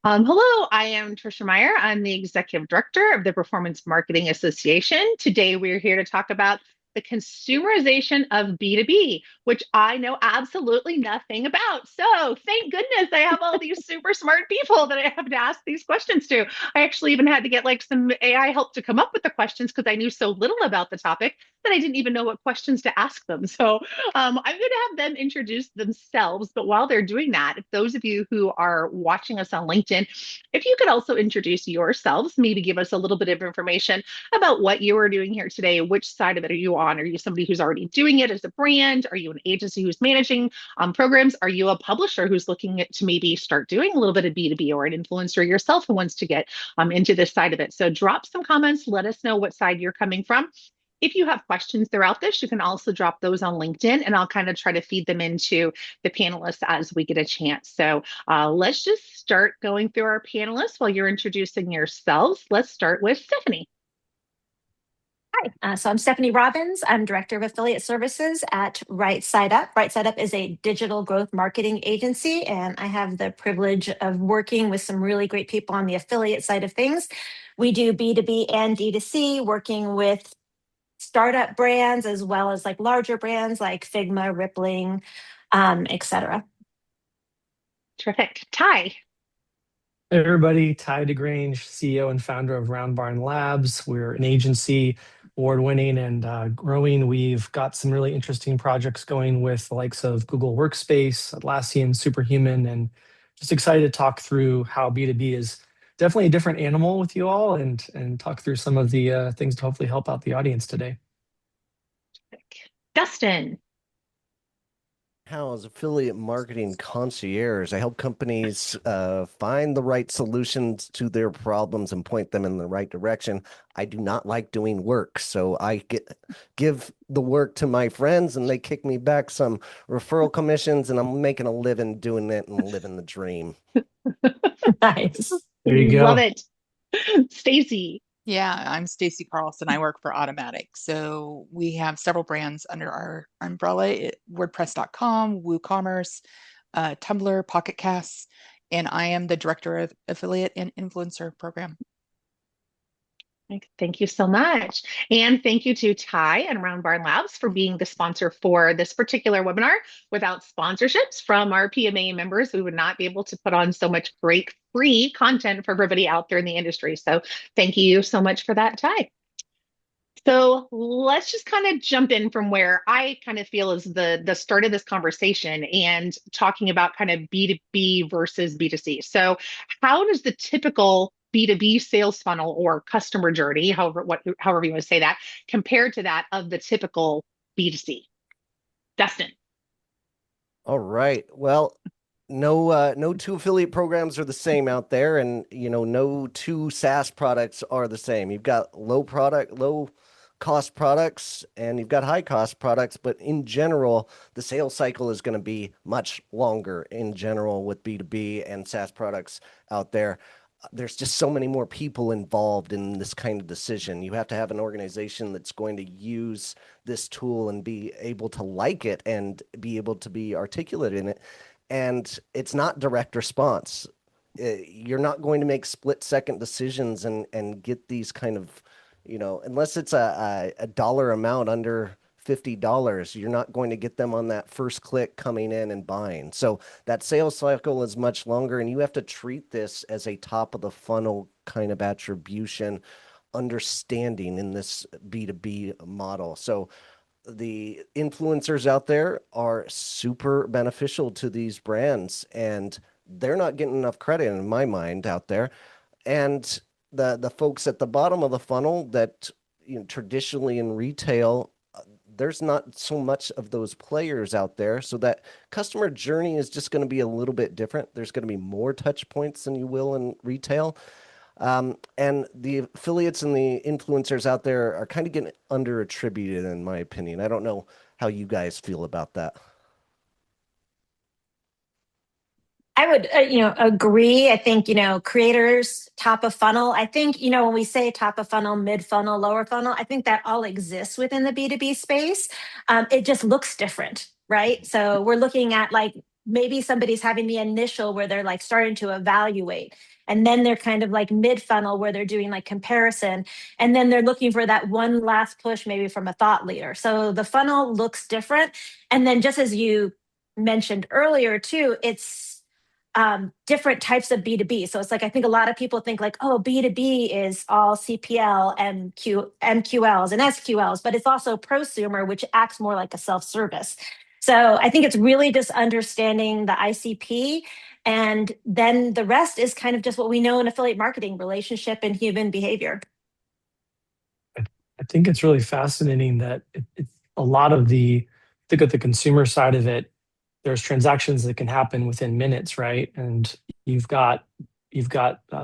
Hello, I am Tricia Meyer. I'm the Executive Director of the Performance Marketing Association. Today, we're here to talk about the consumerization of B2B, which I know absolutely nothing about. So, thank goodness I have all these super smart people that I have to ask these questions to. I actually even had to get like some AI help to come up with the questions because I knew so little about the topic that I didn't even know what questions to ask them. So, I'm going to have them introduce themselves. But while they're doing that, if those of you who are watching us on LinkedIn, if you could also introduce yourselves, maybe give us a little bit of information about what you are doing here today. Which side of it are you on? Are you somebody who's already doing it as a brand? Are you an agency who's managing programs? Are you a publisher who's looking to maybe start doing a little bit of B2B, or an influencer yourself who wants to get into this side of it? So drop some comments. Let us know what side you're coming from. If you have questions throughout this, you can also drop those on LinkedIn, and I'll kind of try to feed them into the panelists as we get a chance. So let's just start going through our panelists while you're introducing yourselves. Let's start with Stephanie. Hi, so I'm Stephanie Robbins. I'm Director of Affiliate Services at Right Side Up. Right Side Up is a digital growth marketing agency, and I have the privilege of working with some really great people on the affiliate side of things. We do B2B and D2C, working with startup brands as well as like larger brands like Figma, Rippling, et cetera. Terrific. Ty. Hey everybody, Ty DeGrange, CEO and founder of Round Barn Labs. We're an agency, award-winning and growing. We've got some really interesting projects going with the likes of Google Workspace, Atlassian, Superhuman, and just excited to talk through how B2B is definitely a different animal with you all, and talk through some of the things to hopefully help out the audience today. Dustin. As affiliate marketing concierge, I help companies find the right solutions to their problems and point them in the right direction. I do not like doing work, so I give the work to my friends, and they kick me back some referral commissions, and I'm making a living doing it and living the dream. Nice. There you go. Love it. Stacy. Yeah, I'm Stacy Carlson. I work for Automattic. So we have several brands under our umbrella, WordPress.com, WooCommerce, Tumblr, Pocket Casts, and I am the director of affiliate and influencer program. Thank you so much. And thank you to Ty and Round Barn Labs for being the sponsor for this particular webinar. Without sponsorships from our PMA members, we would not be able to put on so much great free content for everybody out there in the industry. So thank you so much for that, Ty. So let's just kind of jump in from where I kind of feel is the start of this conversation, and talking about kind of B2B versus B2C. So how does the typical B2B sales funnel or customer journey, however you want to say that, compared to that of the typical B2C? Dustin. All right. Well, no two affiliate programs are the same out there, and no two SaaS products are the same. You've got low cost products, and you've got high cost products, but in general, the sales cycle is going to be much longer in general with B2B and SaaS products out there. There's just so many more people involved in this kind of decision. You have to have an organization that's going to use this tool and be able to like it and be able to be articulate in it. And it's not direct response. You're not going to make split-second decisions and get these kind of, unless it's a dollar amount under $50, you're not going to get them on that first click coming in and buying. So that sales cycle is much longer, and you have to treat this as a top of the funnel kind of attribution understanding in this B2B model. So the influencers out there are super beneficial to these brands, and they're not getting enough credit in my mind out there. And the folks at the bottom of the funnel that traditionally in retail, there's not so much of those players out there, so that customer journey is just going to be a little bit different. There's going to be more touch points than you will in retail. And the affiliates and the influencers out there are kind of getting under attributed, in my opinion. I don't know how you guys feel about that. I would, agree. I think, creators, top of funnel. I think, when we say top of funnel, mid funnel, lower funnel, I think that all exists within the B2B space. It just looks different, right? So we're looking at like maybe somebody's having the initial where they're like starting to evaluate, and then they're kind of like mid funnel where they're doing like comparison, and then they're looking for that one last push maybe from a thought leader. So the funnel looks different. And then just as you mentioned earlier too, it's different types of B2B. So it's like, I think a lot of people think like, oh, B2B is all CPL, MQLs and SQLs, but it's also prosumer, which acts more like a self-service. So I think it's really just understanding the ICP. And then the rest is kind of just what we know in affiliate marketing, relationship and human behavior. I think it's really fascinating that it's a lot of think of the consumer side of it, there's transactions that can happen within minutes, right? And you've got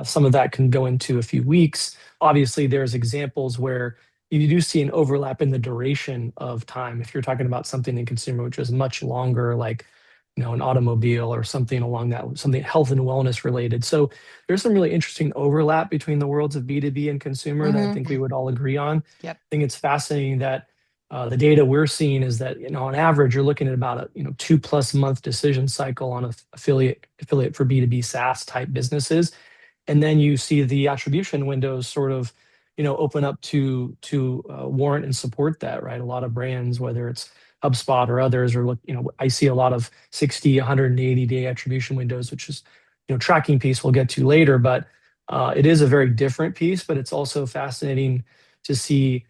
some of that can go into a few weeks. Obviously, there's examples where you do see an overlap in the duration of time. If you're talking about something in consumer, which is much longer, like an automobile or something along that, something health and wellness related. So there's some really interesting overlap between the worlds of B2B and consumer that I think we would all agree on. Yep. I think it's fascinating that the data we're seeing is that on average you're looking at about a 2+ month decision cycle on a affiliate for B2B SaaS type businesses, and then you see the attribution windows sort of open up to warrant and support that, right? A lot of brands, whether it's HubSpot or others, or I see a lot of 60, 180 day attribution windows, which is tracking piece we'll get to later, but it is a very different piece. But it's also fascinating to see.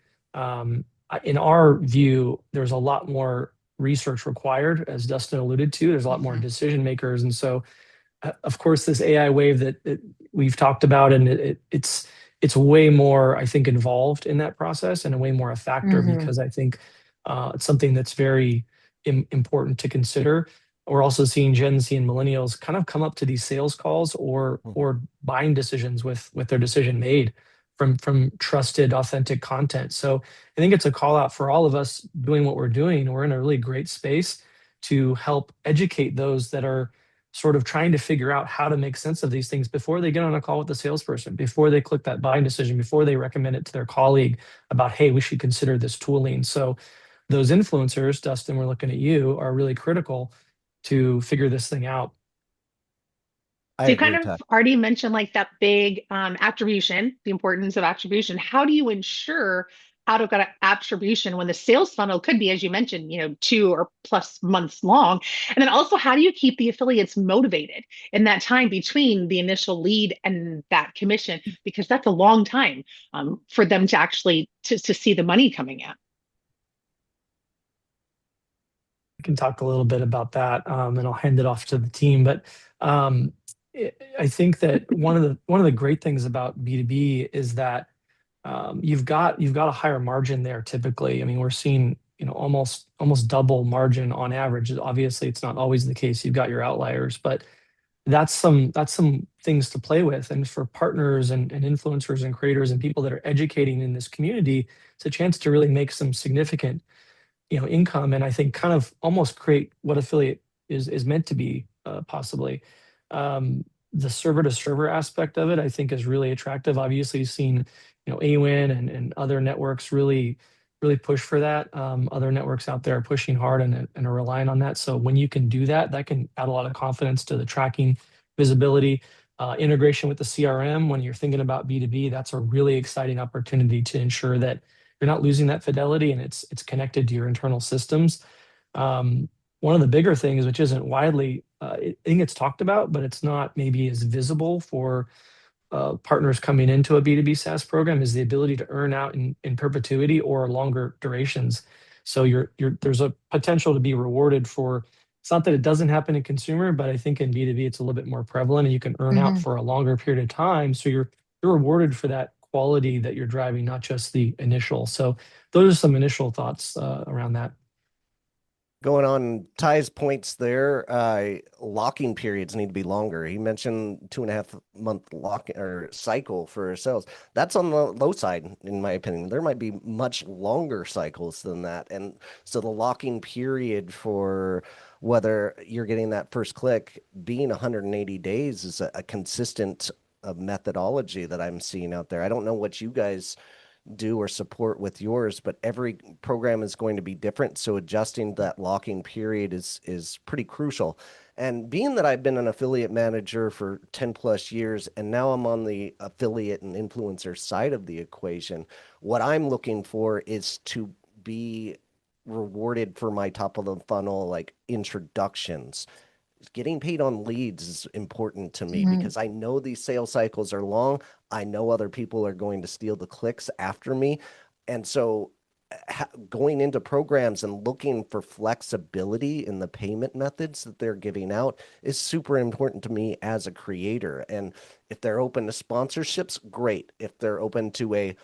In our view, there's a lot more research required, as Dustin alluded to. There's a lot more decision makers, and so of course, this AI wave that we've talked about, and it's way more, I think, involved in that process and a way more a factor because I think it's something that's very important to consider. We're also seeing Gen Z and millennials kind of come up to these sales calls or buying decisions with their decision made from trusted, authentic content. So I think it's a call out for all of us doing what we're doing. We're in a really great space to help educate those that are sort of trying to figure out how to make sense of these things before they get on a call with the salesperson, before they click that buying decision, before they recommend it to their colleague about, hey, we should consider this tooling. So those influencers, Dustin, we're looking at you, are really critical to figure this thing out. So you kind of already mentioned like that big attribution, the importance of attribution. How do you ensure out of attribution when the sales funnel could be, as you mentioned, 2+ months long? And then also, how do you keep the affiliates motivated in that time between the initial lead and that commission? Because that's a long time for them to actually to see the money coming in. I can talk a little bit about that, and I'll hand it off to the team. But I think that one of the great things about B2B is that you've got a higher margin there typically. I mean, we're seeing almost double margin on average. Obviously, it's not always the case. You've got your outliers, but that's some things to play with. And for partners and influencers and creators and people that are educating in this community, it's a chance to really make some significant income, and I think kind of almost create what affiliate is meant to be, possibly. The server to server aspect of it, I think, is really attractive. Obviously, you've seen AWIN and other networks really push for that. Other networks out there are pushing hard and are relying on that. So when you can do that, that can add a lot of confidence to the tracking, visibility, integration with the CRM. When you're thinking about B2B, that's a really exciting opportunity to ensure that you're not losing that fidelity and it's connected to your internal systems. One of the bigger things, which isn't widely, I think it's talked about, but it's not maybe as visible for partners coming into a B2B SaaS program, is the ability to earn out in perpetuity or longer durations. So there's a potential to be rewarded for. It's not that it doesn't happen in consumer, but I think in B2B it's a little bit more prevalent, and you can earn out for a longer period of time. So you're rewarded for that quality that you're driving, not just the initial. So those are some initial thoughts around that. Going on Ty's points there, locking periods need to be longer. He mentioned 2.5 month lock or cycle for sales. That's on the low side, in my opinion. There might be much longer cycles than that. And so the locking period for whether you're getting that first click being 180 days is a consistent methodology that I'm seeing out there. I don't know what you guys do or support with yours, but every program is going to be different. So adjusting that locking period is pretty crucial. And being that I've been an affiliate manager for 10 plus years, and now I'm on the affiliate and influencer side of the equation, what I'm looking for is to be rewarded for my top of the funnel, like introductions. Getting paid on leads is important to me Mhm. because I know these sales cycles are long. I know other people are going to steal the clicks after me. And so going into programs and looking for flexibility in the payment methods that they're giving out is super important to me as a creator. And if they're open to sponsorships, great. If they're open to a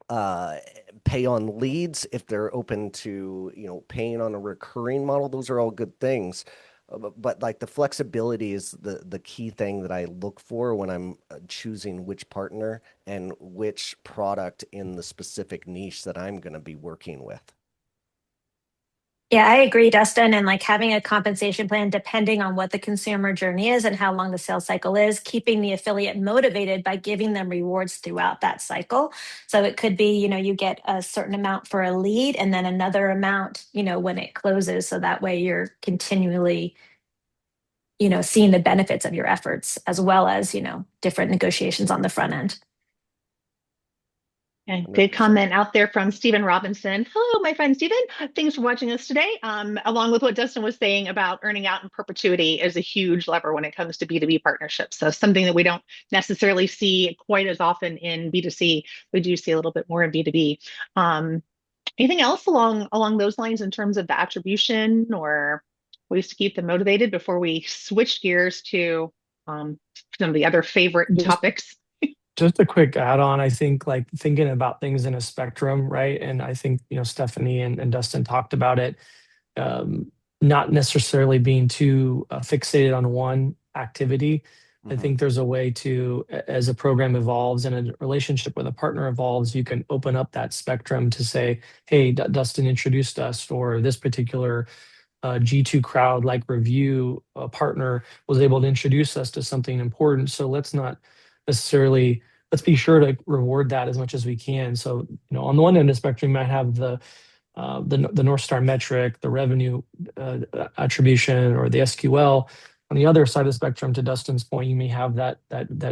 uh, pay on leads, if they're open to, paying on a recurring model, those are all good things. But like the flexibility is the key thing that I look for when I'm choosing which partner and which product in the specific niche that I'm going to be working with. Yeah, I agree, Dustin. And like having a compensation plan depending on what the consumer journey is and how long the sales cycle is, keeping the affiliate motivated by giving them rewards throughout that cycle. So it could be, you get a certain amount for a lead and then another amount, when it closes. So that way you're continually, seeing the benefits of your efforts as well as, different negotiations on the front end. And good 100%. comment out there from Stephen Robinson. Hello, my friend Stephen. Thanks for watching us today. Along with what Dustin was saying about earning out in perpetuity is a huge lever when it comes to B2B partnerships. So something that we don't necessarily see quite as often in B2C. We do see a little bit more in B2B. Anything else along those lines in terms of the attribution or ways to keep them motivated before we switch gears to some of the other favorite Just topics? just a quick add-on. I think like thinking about things in a spectrum, right? And I think, Stephanie and Dustin talked about it. Um, Not necessarily being too fixated on one activity. I Mhm. think there's a way to, as a program evolves and a relationship with a partner evolves, you can open up that spectrum to say, hey, Dustin introduced us, or this particular G2 crowd like review partner was able to introduce us to something important. So let's not necessarily, let's be sure to reward that as much as we can. So, on the one end of the spectrum, you might have the North Star metric, the revenue attribution, or the SQL. On the other side of the spectrum, to Dustin's point, you may have that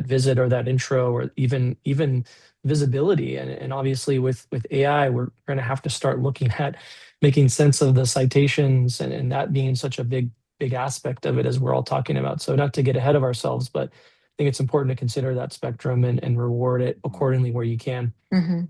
visit or that intro, or even visibility. And obviously, with AI, we're going to have to start looking at making sense of the citations, and that being such a big aspect of it, as we're all talking about. So not to get ahead of ourselves, but I think it's important to consider that spectrum and reward it accordingly where you can. Mm-hmm.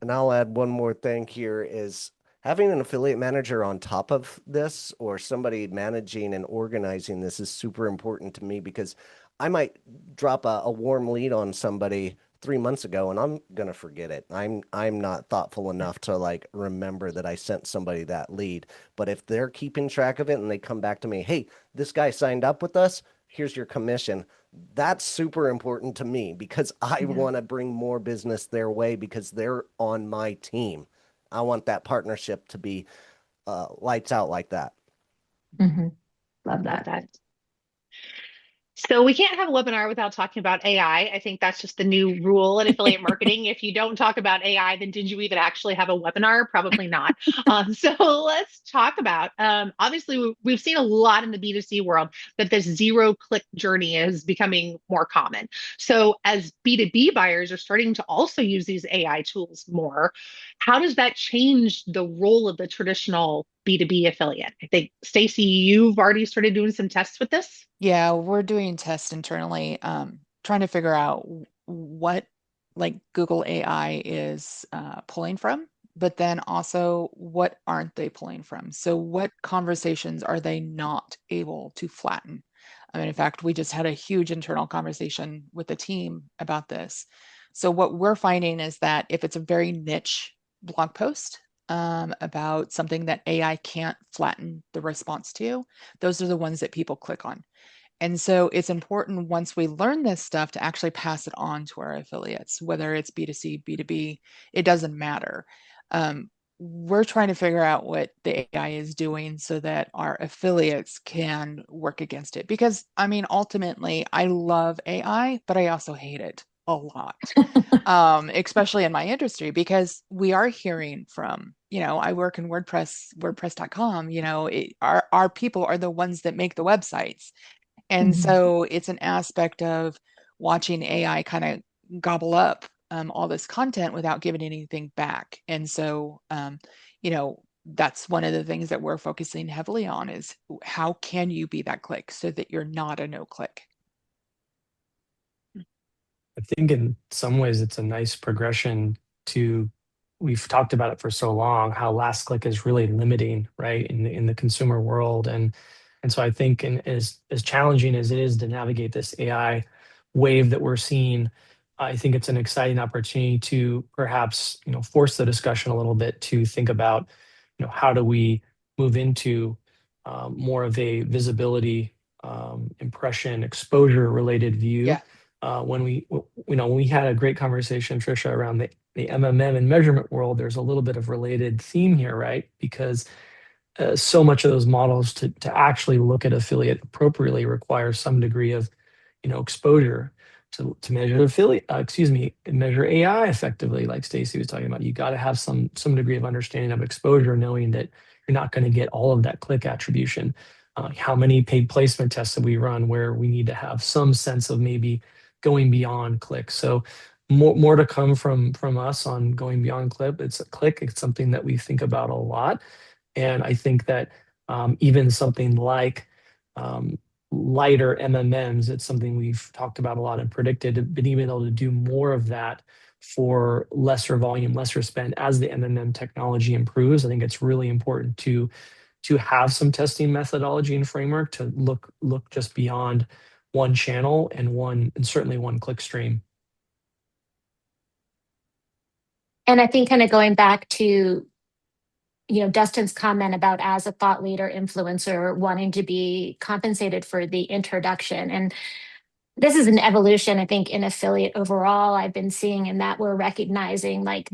And I'll add one more thing here is having an affiliate manager on top of this or somebody managing and organizing this is super important to me because I might drop a warm lead on somebody 3 months ago and I'm gonna forget it. I'm not thoughtful enough to like remember that I sent somebody that lead. But if they're keeping track of it and they come back to me, hey, this guy signed up with us, here's your commission. That's super important to me because I Yeah. want to bring more business their way because they're on my team. I want that partnership to be lights out like that. Mm-hmm. Love Love that. that. So we can't have a webinar without talking about AI. I think that's just the new rule in affiliate marketing. If you don't talk about AI, then did you even actually have a webinar? Probably not. So let's talk about, obviously we've seen a lot in the B2C world that this zero click journey is becoming more common. So as B2B buyers are starting to also use these AI tools more, how does that change the role of the traditional B2B affiliate? I think, Stacy, you've already started doing some tests with this. Yeah, we're doing tests internally, trying to figure out what like Google AI is pulling from, but then also what aren't they pulling from? So what conversations are they not able to flatten? I mean, in fact, we just had a huge internal conversation with the team about this. So what we're finding is that if it's a very niche blog post about something that AI can't flatten the response to, those are the ones that people click on. And so it's important once we learn this stuff to actually pass it on to our affiliates, whether it's B2C, B2B, it doesn't matter. We're trying to figure out what the AI is doing so that our affiliates can work against it. Because, I mean, ultimately, I love AI, but I also hate it. a lot, especially in my industry, because we are hearing from, I work in WordPress.com, our people are the ones that make the websites. And Mhm. so it's an aspect of watching AI kind of gobble up all this content without giving anything back. And so, that's one of the things that we're focusing heavily on is how can you be that click so that you're not a no click? I think in some ways it's a nice progression to, we've talked about it for so long, how last click is really limiting, right, in the consumer world. And so I think as challenging as it is to navigate this AI wave that we're seeing, I think it's an exciting opportunity to perhaps, force the discussion a little bit to think about, how do we move into more of a visibility, impression, exposure related view. Yeah. When we had a great conversation, Tricia, around the MMM and measurement world, there's a little bit of related theme here, right? Because so much of those models to actually look at affiliate appropriately requires some degree of, exposure to measure affiliate, measure AI effectively, like Stacy was talking about. You got to have some degree of understanding of exposure, knowing that you're not going to get all of that click attribution. How many paid placement tests have we run where we need to have some sense of maybe going beyond click? So more to come from us on going beyond click. It's something that we think about a lot. And I think that even something like lighter MMMs, it's something we've talked about a lot and predicted, been even able to do more of that for lesser volume, lesser spend as the MMM technology improves. I think it's really important to have some testing methodology and framework to look just beyond one channel and certainly one click stream. And I think kind of going back to Dustin's comment about as a thought leader influencer wanting to be compensated for the introduction. And this is an evolution, I think, in affiliate overall. I've been seeing in that we're recognizing like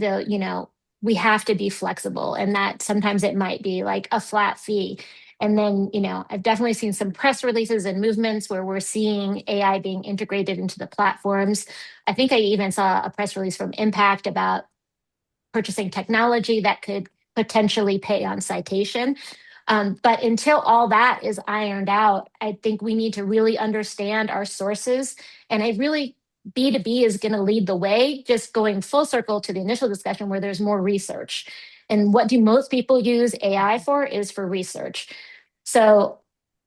we have to be flexible and that sometimes it might be like a flat fee. And then, I've definitely seen some press releases and movements where we're seeing AI being integrated into the platforms. I think I even saw a press release from Impact about purchasing technology that could potentially pay on citation. But until all that is ironed out, I think we need to really understand our sources. And I really, B2B is going to lead the way, just going full circle to the initial discussion where there's more research. And what do most people use AI for is for research. So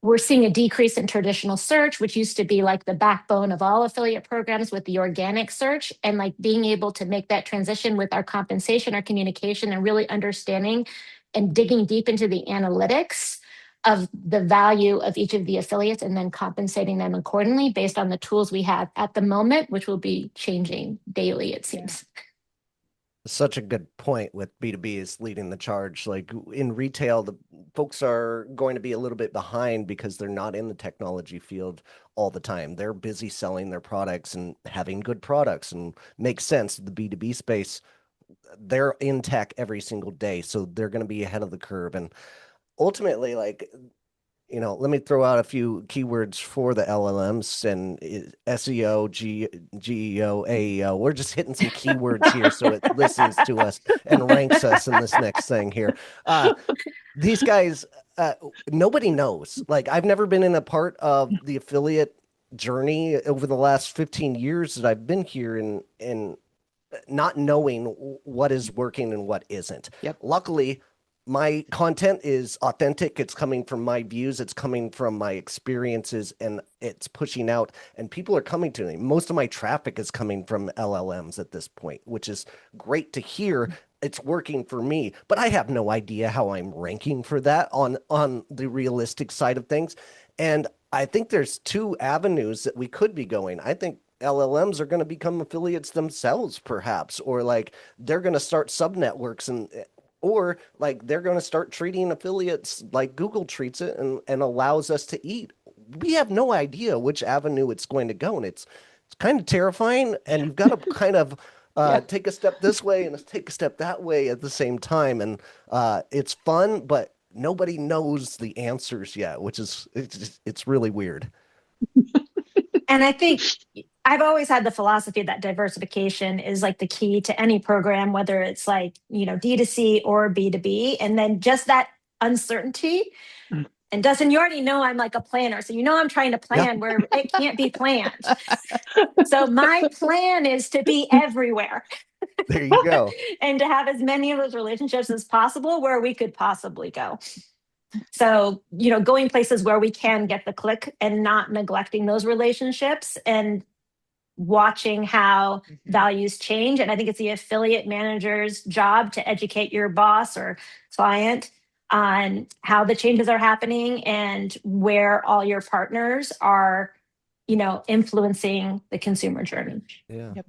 we're seeing a decrease in traditional search, which used to be like the backbone of all affiliate programs with the organic search, and like being able to make that transition with our compensation, our communication, and really understanding and digging deep into the analytics of the value of each of the affiliates and then compensating them accordingly based on the tools we have at the moment, which will be changing daily, it seems. Such a good point with B2B is leading the charge. Like in retail, the folks are going to be a little bit behind because they're not in the technology field all the time. They're busy selling their products and having good products, and makes sense. The B2B space, they're in tech every single day, so they're going to be ahead of the curve. And ultimately, like, let me throw out a few keywords for the LLMs and SEO, GEO, AEO. We're just hitting some keywords here so it listens to us and ranks us in this next thing here. These guys, nobody knows. Like, I've never been in a part of the affiliate journey over the last 15 years that I've been here in not knowing what is working and what isn't. Yep. Luckily, my content is authentic. It's coming from my views. It's coming from my experiences, and it's pushing out, and people are coming to me. Most of my traffic is coming from LLMs at this point, which is great to hear. It's working for me, but I have no idea how I'm ranking for that on the realistic side of things. And I think there's two avenues that we could be going. I think LLMs are going to become affiliates themselves, perhaps, or like they're going to start sub networks, or like they're going to start treating affiliates like Google treats it and allows us to eat. We have no idea which avenue it's going to go, and it's kind of terrifying. And you've got to kind of Yeah. take a step this way and take a step that way at the same time, and it's fun, but nobody knows the answers yet, which is it's really weird. And I think I've always had the philosophy that diversification is like the key to any program, whether it's like, D2C or B2B. And then just that uncertainty. Mm. And Dustin, you already know I'm like a planner. So I'm trying to Yeah. plan where it can't be planned. So my plan is to be everywhere. There you go. And to have as many of those relationships as possible where we could possibly go. So, going places where we can get the click and not neglecting those relationships and watching how values change. And I think it's the affiliate manager's job to educate your boss or client on how the changes are happening and where all your partners are, influencing the consumer journey. Yeah. Yep.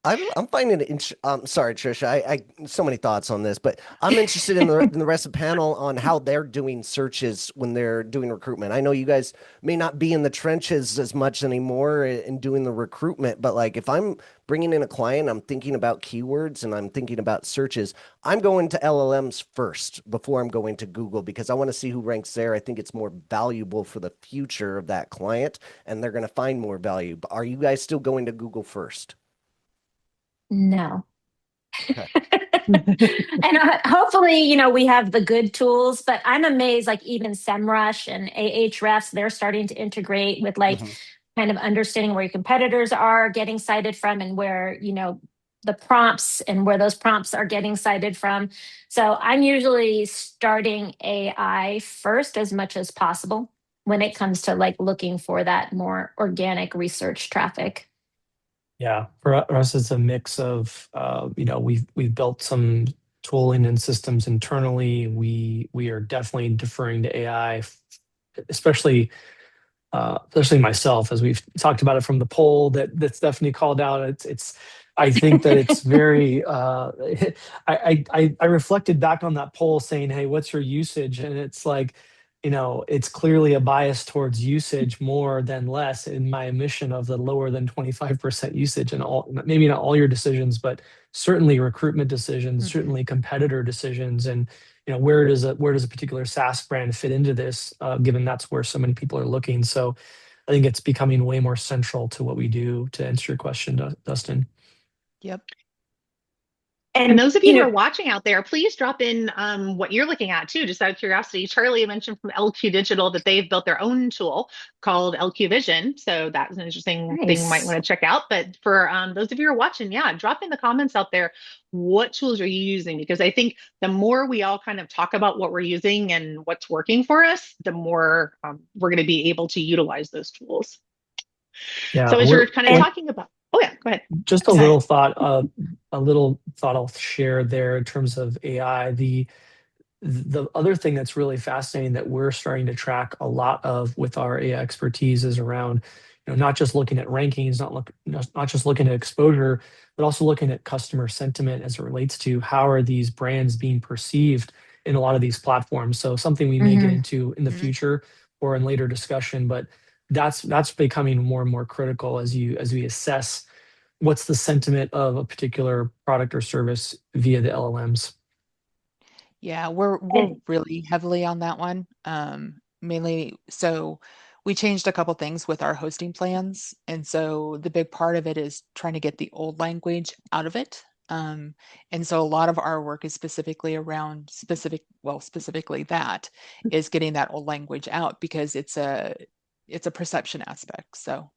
I'm finding it. Sorry, Tricia. I so many thoughts on this, but I'm interested in the rest of the panel on how they're doing searches when they're doing recruitment. I know you guys may not be in the trenches as much anymore in doing the recruitment, but like if I'm bringing in a client, I'm thinking about keywords and I'm thinking about searches. I'm going to LLMs first before I'm going to Google because I want to see who ranks there. I think it's more valuable for the future of that client, and they're going to find more value. But are you guys still going to Google first? No. Okay. And hopefully, we have the good tools, but I'm amazed, like even SEMrush and Ahrefs, they're starting to integrate with like kind of understanding where your competitors are getting cited from and where, the prompts and where those prompts are getting cited from. So I'm usually starting AI first as much as possible when it comes to like looking for that more organic research traffic. Yeah, for us, it's a mix of, we've built some tooling and systems internally. We are definitely deferring to AI, especially especially myself, as we've talked about it from the poll that Stephanie called out. It's I think that it's very. I reflected back on that poll saying, "Hey, what's your usage?" And it's like, it's clearly a bias towards usage more than less in my mission of the lower than 25% usage and all, maybe not all your decisions, but certainly recruitment decisions, certainly competitor decisions, and where does a particular SaaS brand fit into this, given that's where so many people are looking. So I think it's becoming way more central to what we do, to answer your question, Dustin. Yep. And those of you who are watching out there, please drop in what you're looking at too, just out of curiosity. Charlie mentioned from LQ Digital that they've built their own tool called LQ Vision. So that's an interesting thing you might want to check out. But for those of you who are watching, yeah, drop in the comments out there. What tools are you using? Because I think the more we all kind of talk about what we're using and what's working for us, the more we're going to be able to utilize those tools. Yeah, so as you're kind of talking about, oh yeah, go ahead. Just a little thought I'll share there in terms of AI. The other thing that's really fascinating that we're starting to track a lot of with our AI expertise is around, not just looking at rankings, not just looking at exposure, but also looking at customer sentiment as it relates to how are these brands being perceived in a lot of these platforms. So something we may get into in the future or in later discussion, but that's becoming more and more critical as we assess what's the sentiment of a particular product or service via the LLMs. Yeah, we're really heavily on that one. Mainly, so we changed a couple things with our hosting plans, and so the big part of it is trying to get the old language out of it. And so a lot of our work is specifically around specifically that is getting that old language out because it's a perception aspect. So.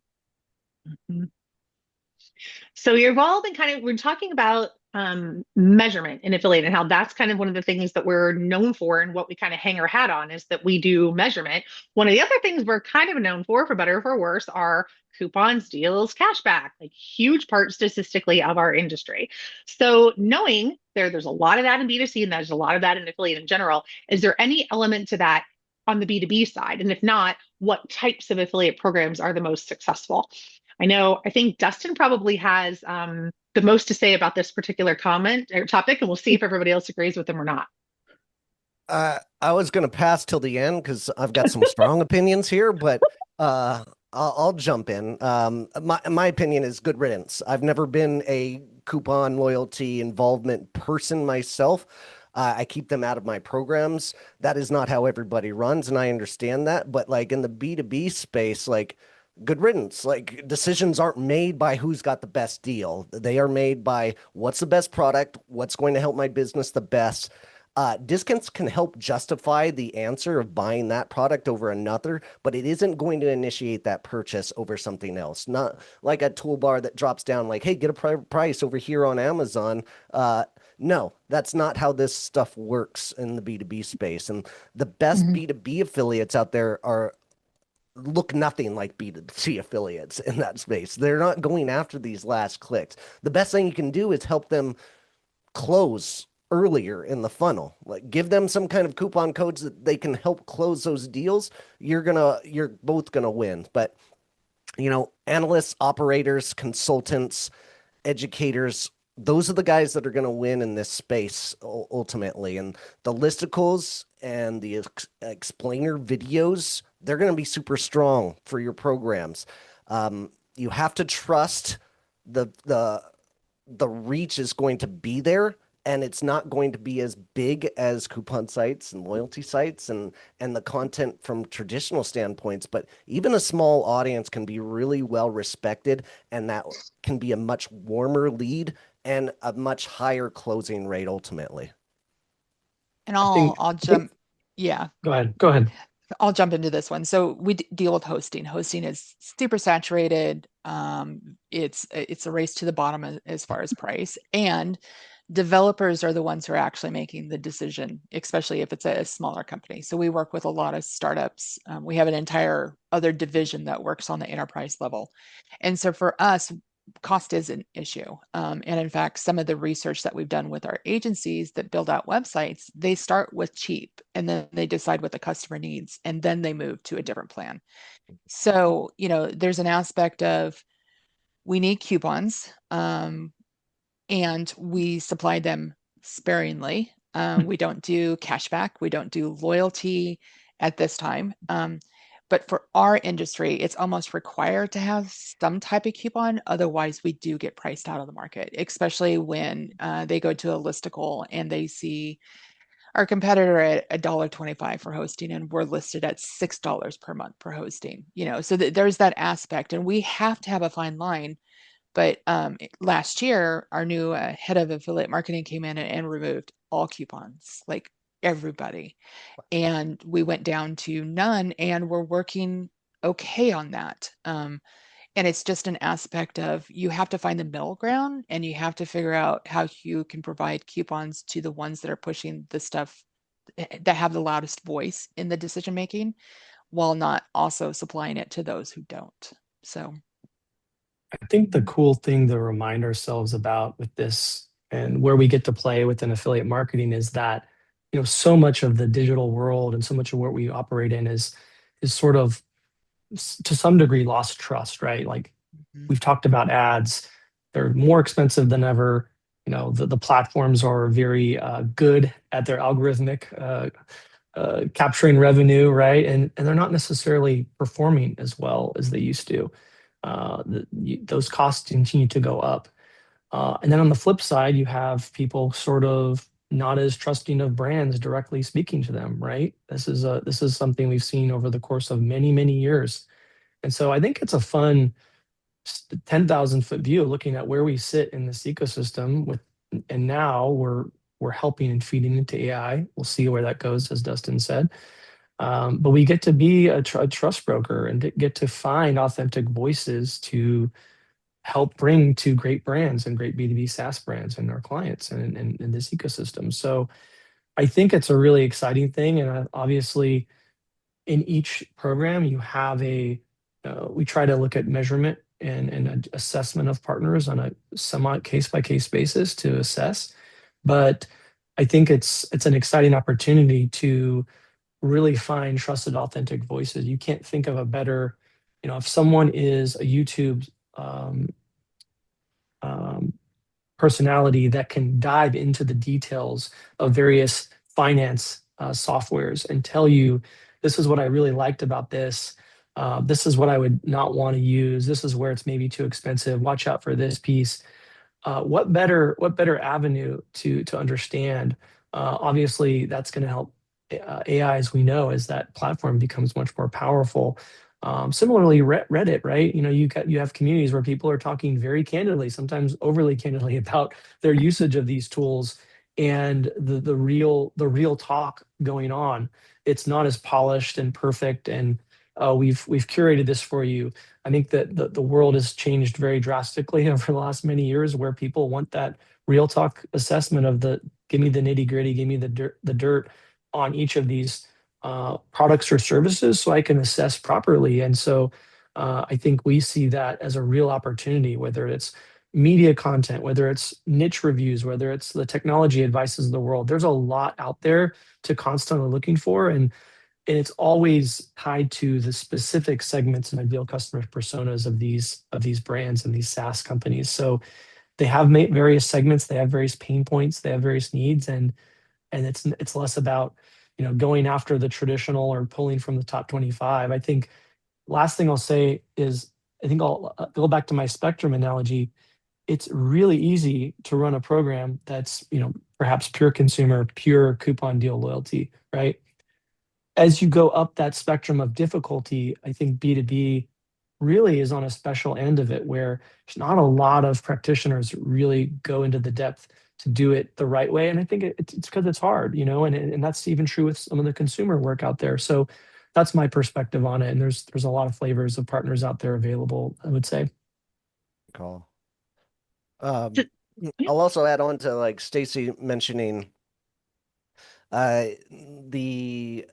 So you've all been we're talking about measurement in affiliate and how that's kind of one of the things that we're known for and what we kind of hang our hat on is that we do measurement. One of the other things we're kind of known for better or for worse, are coupons, deals, cashback, like huge part statistically of our industry. So knowing there's a lot of that in B2C and there's a lot of that in affiliate in general, is there any element to that on the B2B side? And if not, what types of affiliate programs are the most successful? I think Dustin probably has the most to say about this particular comment or topic, and we'll see if everybody else agrees with him or not. I was going to pass till the end because I've got some strong opinions here, but I'll jump in. My opinion is good riddance. I've never been a coupon loyalty involvement person myself. I keep them out of my programs. That is not how everybody runs, and I understand that. But like in the B2B space, like good riddance. Like decisions aren't made by who's got the best deal. They are made by what's the best product, what's going to help my business the best. Discounts can help justify the answer of buying that product over another, but it isn't going to initiate that purchase over something else. Not like a toolbar that drops down like, hey, get a price over here on Amazon. No, that's not how this stuff works in the B2B space. And the best Mhm. B2B affiliates out there are look nothing like B2C affiliates in that space. They're not going after these last clicks. The best thing you can do is help them close earlier in the funnel. Like give them some kind of coupon codes that they can help close those deals. You're both gonna win. But analysts, operators, consultants, educators, those are the guys that are going to win in this space ultimately. And the listicles and the explainer videos, they're going to be super strong for your programs. You have to trust the reach is going to be there, and it's not going to be as big as coupon sites and loyalty sites and the content from traditional standpoints, but even a small audience can be really well respected, and that can be a much warmer lead and a much higher closing rate ultimately. And I think, I'll I think, jump. Yeah, go ahead. Go ahead. I'll jump into this one. So we deal with hosting. Hosting is super saturated. It's a race to the bottom as far as price, and developers are the ones who are actually making the decision, especially if it's a smaller company. So we work with a lot of startups. We have an entire other division that works on the enterprise level, and so for us, cost is an issue. And in fact, some of the research that we've done with our agencies that build out websites, they start with cheap and then they decide what the customer needs and then they move to a different plan. So, there's an aspect of we need coupons, and we supply them sparingly. We don't do cashback, we don't do loyalty at this time. But for our industry, it's almost required to have some type of coupon. Otherwise, we do get priced out of the market, especially when they go to a listicle and they see our competitor at $1.25 for hosting, and we're listed at $6 per month for hosting. So there's that aspect, and we have to have a fine line. But last year, our new head of affiliate marketing came in and removed all coupons, like everybody. And we went down to none, and we're working okay on that. And it's just an aspect of you have to find the middle ground and you have to figure out how you can provide coupons to the ones that are pushing the stuff that have the loudest voice in the decision making while not also supplying it to those who don't. So, I think the cool thing to remind ourselves about with this and where we get to play within affiliate marketing is that, so much of the digital world and so much of what we operate in is sort of to some degree lost trust, right? Like mhm. we've talked about ads, they're more expensive than ever. The platforms are very good at their algorithmic capturing revenue, right? And they're not necessarily performing as well as they used to. Those costs continue to go up. And then on the flip side, you have people sort of not as trusting of brands directly speaking to them, right? This is something we've seen over the course of many, many years. And so I think it's a fun 10,000-foot view looking at where we sit in this ecosystem and now we're helping and feeding into AI. We'll see where that goes, as Dustin said. But we get to be a trust broker and get to find authentic voices to help bring to great brands and great B2B SaaS brands and our clients and in this ecosystem. So I think it's a really exciting thing. And obviously, in each program, you have we try to look at measurement and assessment of partners on a somewhat case by case basis to assess. But I think it's an exciting opportunity to really find trusted, authentic voices. You can't think of a better, if someone is a YouTube um, personality that can dive into the details of various finance softwares and tell you, this is what I really liked about this. This is what I would not want to use. This is where it's maybe too expensive. Watch out for this piece. What better avenue to understand? Obviously, that's going to help AI, as we know, as that platform becomes much more powerful. Similarly, Reddit, right? You have communities where people are talking very candidly, sometimes overly candidly, about their usage of these tools and the real talk going on. It's not as polished and perfect, and we've curated this for you. I think that the world has changed very drastically over the last many years, where people want that real talk assessment of the give me the nitty gritty, give me the dirt on each of these products or services so I can assess properly. And so I think we see that as a real opportunity, whether it's media content, whether it's niche reviews, whether it's the technology advices of the world. There's a lot out there to constantly looking for. And it's always tied to the specific segments and ideal customer personas of these brands and these SaaS companies. So they have various segments, they have various pain points, they have various needs, and it's less about going after the traditional or pulling from the top 25. I think last thing I'll say is I think I'll go back to my spectrum analogy. It's really easy to run a program that's perhaps pure consumer, pure coupon deal loyalty, right? As you go up that spectrum of difficulty, I think B2B really is on a special end of it, where there's not a lot of practitioners really go into the depth to do it the right way. And I think it's because it's hard, and that's even true with some of the consumer work out there. So that's my perspective on it. And there's a lot of flavors of partners out there available, I would say. Call. So- I'll also add on to like Stacy mentioning uh the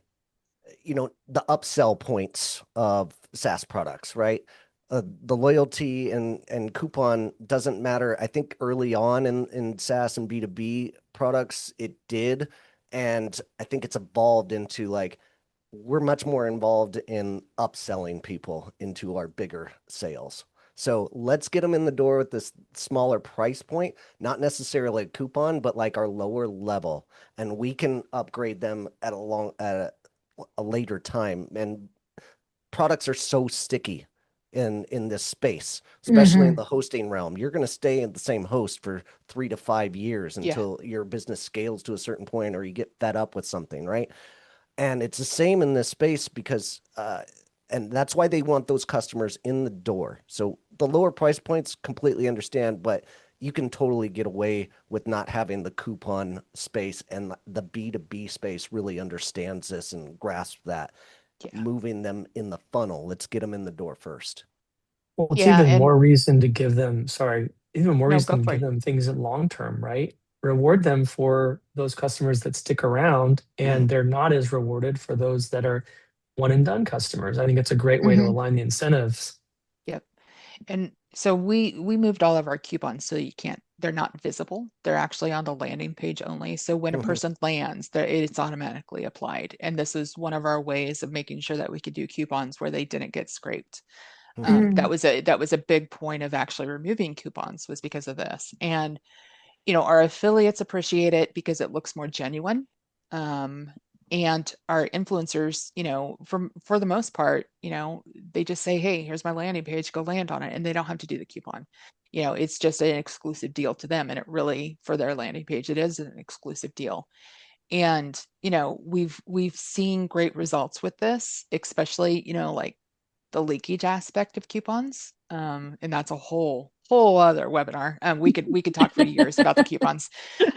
the upsell points of SaaS products, right? The loyalty and coupon doesn't matter. I think early on in SaaS and B2B products, it did. And I think it's evolved into like, we're much more involved in upselling people into our bigger sales. So let's get them in the door with this smaller price point, not necessarily a coupon, but like our lower level, and we can upgrade them at a later time. And products are so sticky in this space, especially in Mhm. the hosting realm. You're going to stay in the same host for 3 to 5 years Yeah. until your business scales to a certain point or you get fed up with something, right? And it's the same in this space because, and that's why they want those customers in the door. So the lower price points completely understand, but you can totally get away with not having the coupon space, and the B2B space really understands this and grasps that, Yeah. moving them in the funnel. Let's get them in the door first. Well, it's Yeah. even And more reason to give them, sorry, even more no, go reason to for give it. them things in long term, right? Reward them for those customers that stick around, Mhm. and they're not as rewarded for those that are one and done customers. I think it's a great way to Mhm. align the incentives. Yep. And so we moved all of our coupons so you can't, they're not visible. They're actually on the landing page only. So when a Mhm. person lands, there it's automatically applied. And this is one of our ways of making sure that we could do coupons where they didn't get scraped. Mhm. Mm. That was a big point of actually removing coupons, was because of this. And our affiliates appreciate it because it looks more genuine. Um, and our influencers, for the most part, they just say, "Hey, here's my landing page, go land on it," and they don't have to do the coupon. It's just an exclusive deal to them, and it really, for their landing page, it is an exclusive deal. And we've seen great results with this, especially like the leakage aspect of coupons. And that's a whole other webinar. We could talk for years about the coupons.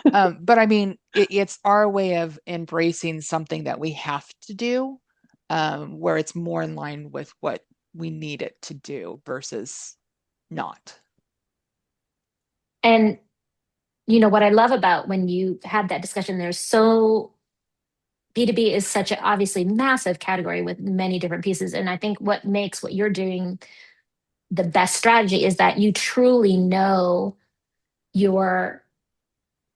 But I mean, it's our way of embracing something that we have to do, where it's more in line with what we need it to do versus not. And what I love about when you had that discussion, there's so B2B is such a obviously massive category with many different pieces. And I think what makes what you're doing the best strategy is that you truly know your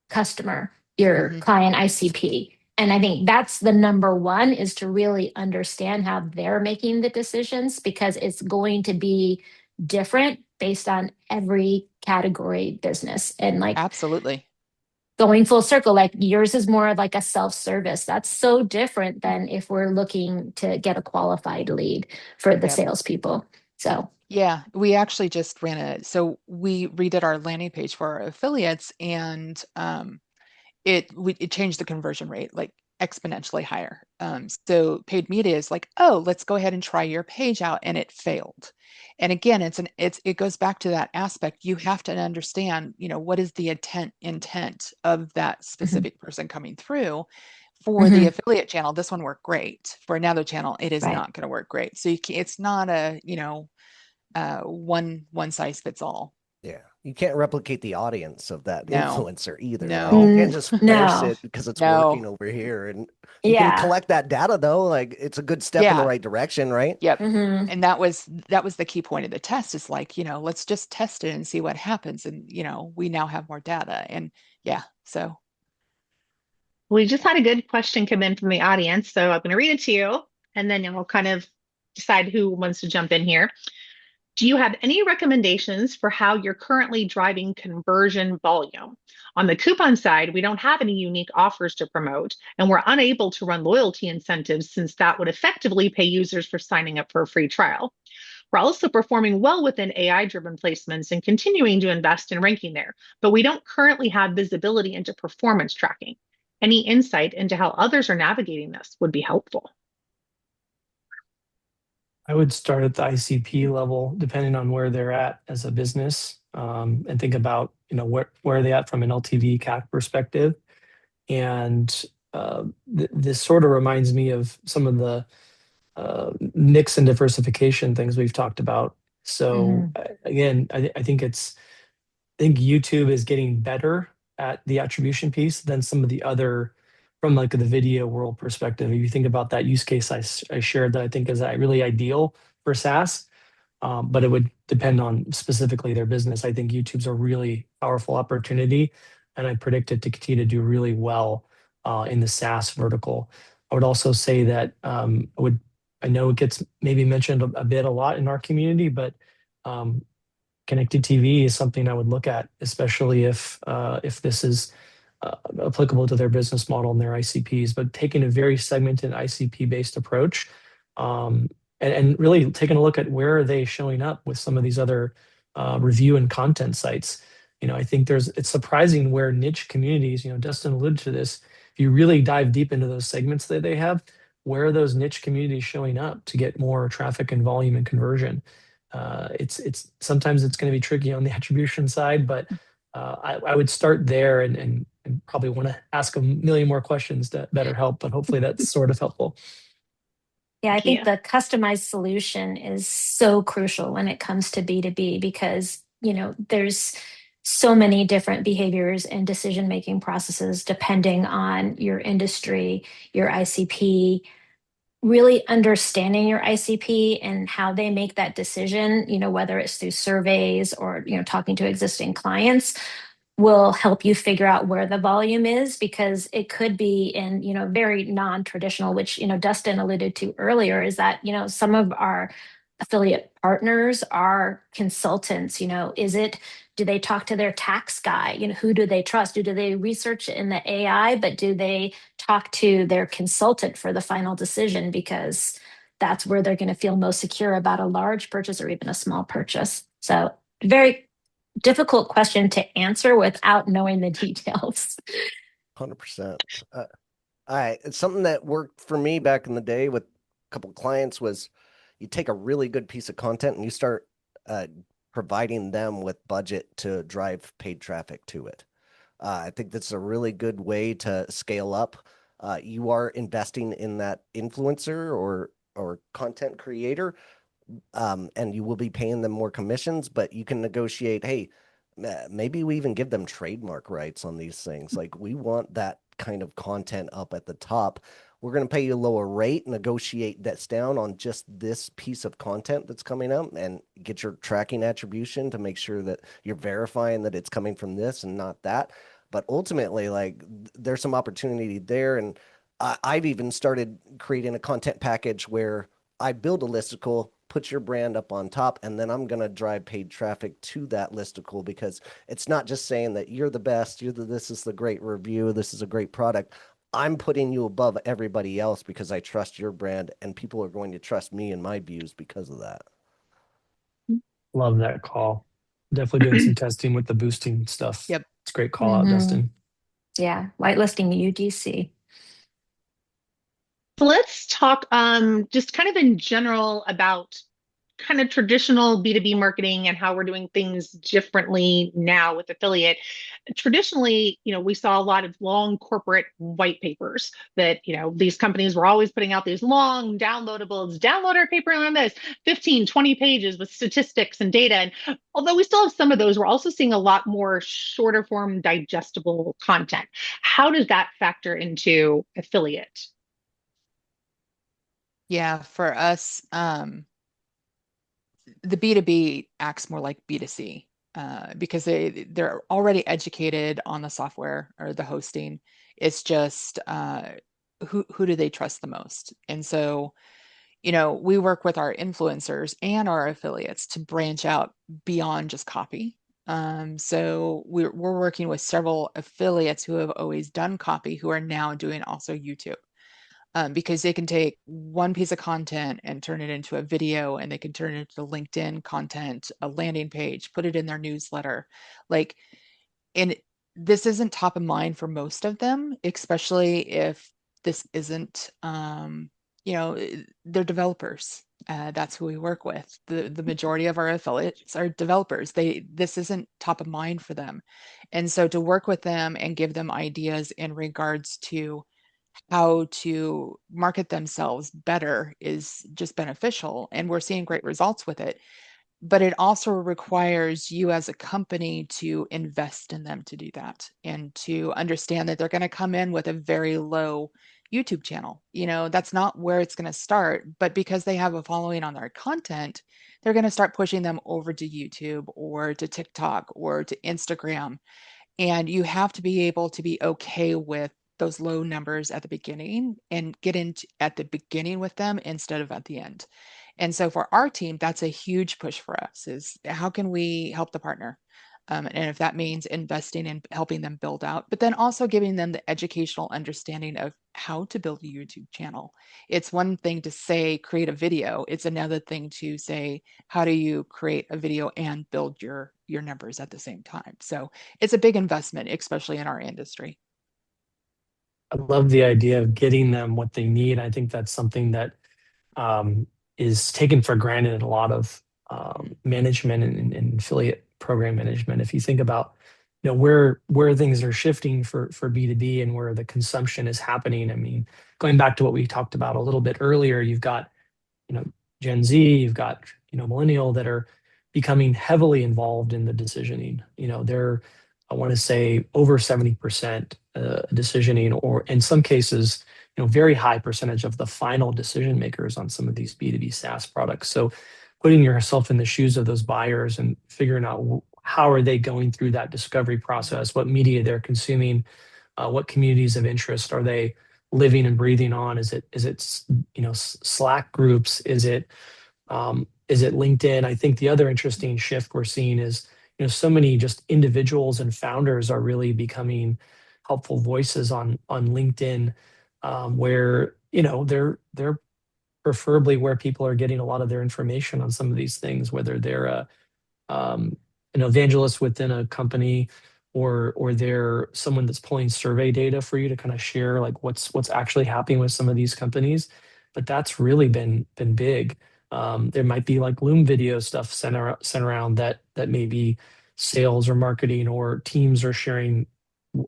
customer, your Hmm. client ICP. And I think that's the number one, is to really understand how they're making the decisions, because it's going to be different based on every category business. And like Absolutely. going full circle, like yours is more of like a self-service. That's so different than if we're looking to get a qualified lead for the Yep. salespeople. So, Yeah, we actually just ran so we redid our landing page for our affiliates, and it changed the conversion rate like exponentially higher. So paid media is like, oh, let's go ahead and try your page out, and it failed. And again, it goes back to that aspect. You have to understand, what is the intent of that Mhm. specific person coming through. For the Mhm. affiliate channel, this one worked great. For another channel, it is Right. not going to work great. So it's not a, one size fits all. Yeah. You can't replicate the audience of that No, influencer either. Like you no, can't just force No. it because it's no. working over here. And you can Yeah. collect that data though. Like it's a good step in the Yeah. right direction, right? Yep. Mhm. And that was the key point of the test, is like, let's just test it and see what happens. And, we now have more data. And yeah, so We just had a good question come in from the audience, so I'm going to read it to you, and then you'll kind of decide who wants to jump in here. Do you have any recommendations for how you're currently driving conversion volume? On the coupon side, we don't have any unique offers to promote, and we're unable to run loyalty incentives since that would effectively pay users for signing up for a free trial. We're also performing well within AI-driven placements and continuing to invest in ranking there, but we don't currently have visibility into performance tracking. Any insight into how others are navigating this would be helpful. I would start at the ICP level, depending on where they're at as a business, and think about, where are they at from an LTV CAC perspective. And this sort of reminds me of some of the mix and diversification things we've talked about. So Mhm. again, I think YouTube is getting better at the attribution piece than some of the other, from like the video world perspective. If you think about that use case I shared, that I think is really ideal for SaaS, but it would depend on specifically their business. I think YouTube's a really powerful opportunity, and I predict it to continue to do really well in the SaaS vertical. I would also say that I know it gets maybe mentioned a lot in our community, but um, connected TV is something I would look at, especially if this is applicable to their business model and their ICPs. But taking a very segmented ICP based approach, um, and really taking a look at where are they showing up with some of these other review and content sites. I think it's surprising where niche communities. Dustin alluded to this. If you really dive deep into those segments that they have, where are those niche communities showing up to get more traffic and volume and conversion? It's sometimes it's going to be tricky on the attribution side, but I would start there and probably want to ask a million more questions to better help, but hopefully that's sort of helpful. Yeah, I Thank think you. the customized solution is so crucial when it comes to B2B because, there's so many different behaviors and decision-making processes depending on your industry, your ICP, really understanding your ICP and how they make that decision, whether it's through surveys or, talking to existing clients will help you figure out where the volume is because it could be in very non-traditional, which Dustin alluded to earlier, is that some of our affiliate partners are consultants. Is it, do they talk to their tax guy? Who do they trust? Do they research in the AI, but do they talk to their consultant for the final decision, because that's where they're going to feel most secure about a large purchase or even a small purchase. So very difficult question to answer without knowing the details. 100%. It's something that worked for me back in the day with a couple of clients was you take a really good piece of content and you start uh, providing them with budget to drive paid traffic to it. I think that's a really good way to scale up. You are investing in that influencer or content creator, and you will be paying them more commissions, but you can negotiate, hey, maybe we even give them trademark rights on these things. Like we want that kind of content up at the top. We're going to pay you a lower rate, negotiate that's down on just this piece of content that's coming up and get your tracking attribution to make sure that you're verifying that it's coming from this and not that. But ultimately, like there's some opportunity there. And I've even started creating a content package where I build a listicle, put your brand up on top, and then I'm going to drive paid traffic to that listicle because it's not just saying that you're the best, this is the great review, this is a great product. I'm putting you above everybody else because I trust your brand, and people are going to trust me and my views because of that. Love that call. Definitely doing some testing with the boosting stuff. Yep. It's a great call out, Mhm. Dustin. Yeah, whitelisting UGC. So let's talk just kind of in general about kind of traditional B2B marketing and how we're doing things differently now with affiliate. Traditionally, we saw a lot of long corporate white papers that, these companies were always putting out these long downloadables, download our paper on this 15, 20 pages with statistics and data. And although we still have some of those, we're also seeing a lot more shorter form digestible content. How does that factor into affiliate? Yeah, for us, the B2B acts more like B2C because they're already educated on the software or the hosting. It's just who do they trust the most? And so, we work with our influencers and our affiliates to branch out beyond just copy. So we're working with several affiliates who have always done copy who are now doing also YouTube, because they can take one piece of content and turn it into a video, and they can turn it into LinkedIn content, a landing page, put it in their newsletter. Like, and this isn't top of mind for most of them, especially if this isn't, they're developers. That's who we work with. The majority of our affiliates are developers. This isn't top of mind for them. And so to work with them and give them ideas in regards to how to market themselves better is just beneficial. And we're seeing great results with it. But it also requires you as a company to invest in them to do that and to understand that they're going to come in with a very low YouTube channel. That's not where it's going to start, but because they have a following on their content, they're going to start pushing them over to YouTube or to TikTok or to Instagram, and you have to be able to be okay with those low numbers at the beginning and get into at the beginning with them instead of at the end. And so for our team, that's a huge push for us is how can we help the partner? And if that means investing in helping them build out, but then also giving them the educational understanding of how to build a YouTube channel. It's one thing to say, create a video. It's another thing to say, how do you create a video and build your numbers at the same time? So it's a big investment, especially in our industry. I love the idea of getting them what they need. I think that's something that um, is taken for granted in a lot of management and affiliate program management. If you think about, where things are shifting for B2B and where the consumption is happening. I mean, going back to what we talked about a little bit earlier, you've got, you know, Gen Z, you've got, millennial that are becoming heavily involved in the decisioning. They're, I want to say, over 70% decisioning, or in some cases, very high percentage of the final decision makers on some of these B2B SaaS products. So putting yourself in the shoes of those buyers and figuring out how are they going through that discovery process, what media they're consuming, what communities of interest are they living and breathing on? Is it Slack groups? Is it LinkedIn? I think the other interesting shift we're seeing is, so many just individuals and founders are really becoming helpful voices on LinkedIn, where they're preferably where people are getting a lot of their information on some of these things, whether they're um, an evangelist within a company, or they're someone that's pulling survey data for you to kind of share like what's actually happening with some of these companies. But that's really been big. There might be like Loom video stuff sent around that maybe sales or marketing or teams are sharing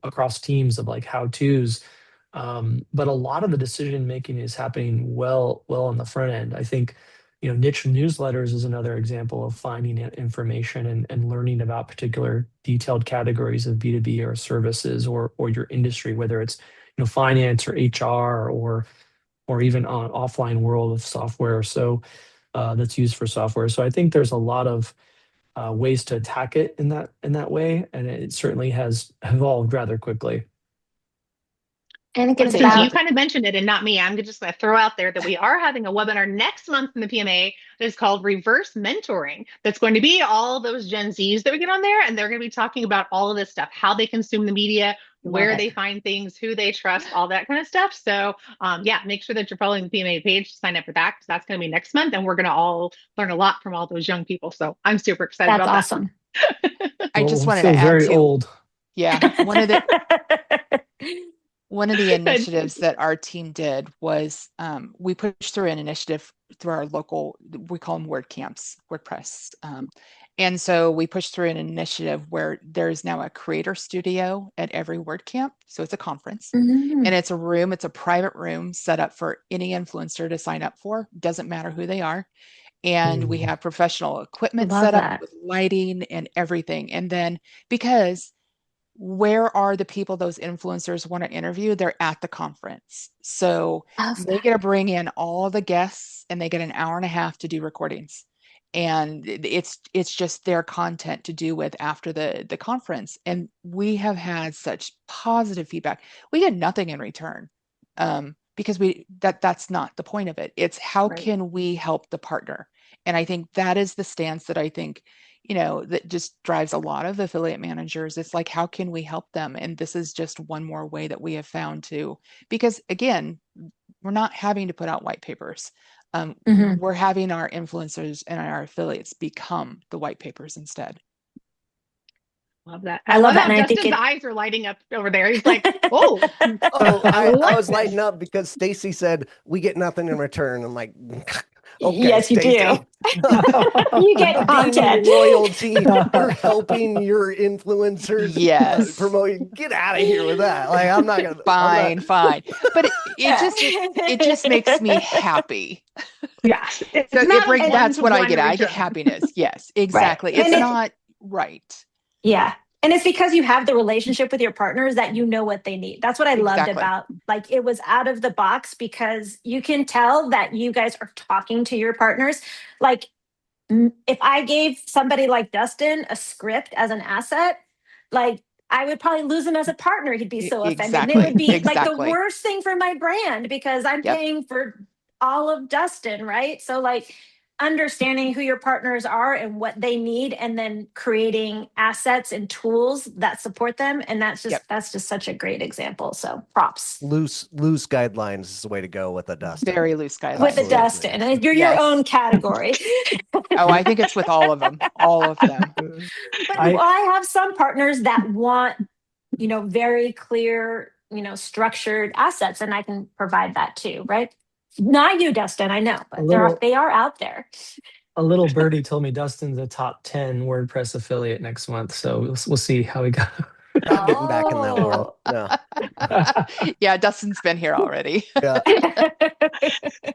across teams of like how to's. But a lot of the decision making is happening well on the front end. I think, niche newsletters is another example of finding information and learning about particular detailed categories of B2B or services or your industry, whether it's, finance or HR or even on offline world of software. So that's used for software. So I think there's a lot of ways to attack it in that way, and it certainly has evolved rather quickly. I think And it's since you about kind of mentioned it and not me, I'm just going to throw out there that we are having a webinar next month in the PMA that is called Reverse Mentoring. That's going to be all those Gen Zs that we get on there, and they're going to be talking about all of this stuff, how they consume the media, love where it. they find things, who they trust, all that kind of stuff. So, yeah, make sure that you're following the PMA page to sign up for that because that's going to be next month, and we're going to all learn a lot from all those young people. So I'm super excited That's about that. awesome. I Well, just we'll wanted to feel add very to, old. yeah, one of the One of the initiatives that our team did was we pushed through an initiative through our local, we call them WordCamps, WordPress. And so we pushed through an initiative where there's now a creator studio at every WordCamp. So it's a conference and it's a room, it's a private room set up for any influencer to sign up for. Doesn't matter who they are. And we have professional equipment Love set up that. with lighting and everything. And then because where are the people those influencers want to interview? They're at the conference. So Love they that. get to bring in all the guests and they get an hour and a half to do recordings. And it's just their content to do with after the conference. And we have had such positive feedback. We get nothing in return. Because that's not the point of it. It's how Right. can we help the partner? And I think that is the stance that I think that just drives a lot of affiliate managers. It's like, how can we help them? And this is just one more way that we have found to, because again, we're not having to put out white papers. We're having our influencers and our affiliates become the white papers instead. Love that. I I love love that, how and I think Dustin's it. eyes are lighting up over there. He's like, oh, Oh, I I like was lighting this. up because Stacy said we get nothing in return. I'm like, okay, Yes, you do. Stacy. You get Ding content. royalty. You're helping your influencers Yes. promoting. Get out of here with that. Like, I'm not gonna. I'm not. Fine. But it just makes me happy. Yes. It's So not a that's what I one-to-one get. I get return. happiness. Yes, Right. exactly. And It's it's not right. Yeah. And it's because you have the relationship with your partners that you know what they need. That's what I loved Exactly. about, like, it was out of the box because you can tell that you guys are talking to your partners. Like, if I gave somebody like Dustin a script as an asset, like, I would probably lose him as a partner. He'd be so offended. And it would Exactly. be like the Exactly. worst thing for my brand because I'm Yep. paying for all of Dustin, right? So, like, understanding who your partners are and what they need and then creating assets and tools that support them, and Yep. that's just such a great example. So props. Loose guidelines is the way to go with a Dustin. Very loose guidelines. With the Absolutely. Dustin, and you're Yes. your own category. Oh, I think it's with all of them. All of them. But I have some partners that want, very clear, structured assets, and I can provide that too, right? Not you, Dustin, I know, but they are out there. A little birdie told me Dustin's a top 10 WordPress affiliate next month. So we'll see how we go. Not getting back in that world. No. Yeah, Dustin's been here already. Yeah.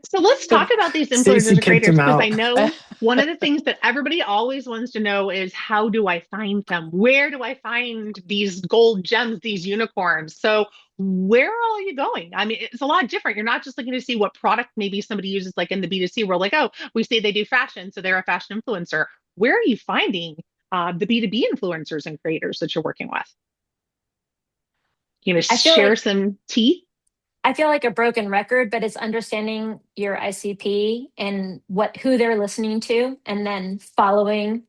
So let's talk about these Stacy influencers and kicked creators him because out. I know one of the things that everybody always wants to know is how do I find them? Where do I find these gold gems, these unicorns? So where are you going? I mean, it's a lot different. You're not just looking to see what product maybe somebody uses like in the B2C world, like, oh, we say they do fashion, so they're a fashion influencer. Where are you finding the B2B influencers and creators that you're working with? I feel Share like some tea? I feel like a broken record, but it's understanding your ICP and who they're listening to, and then following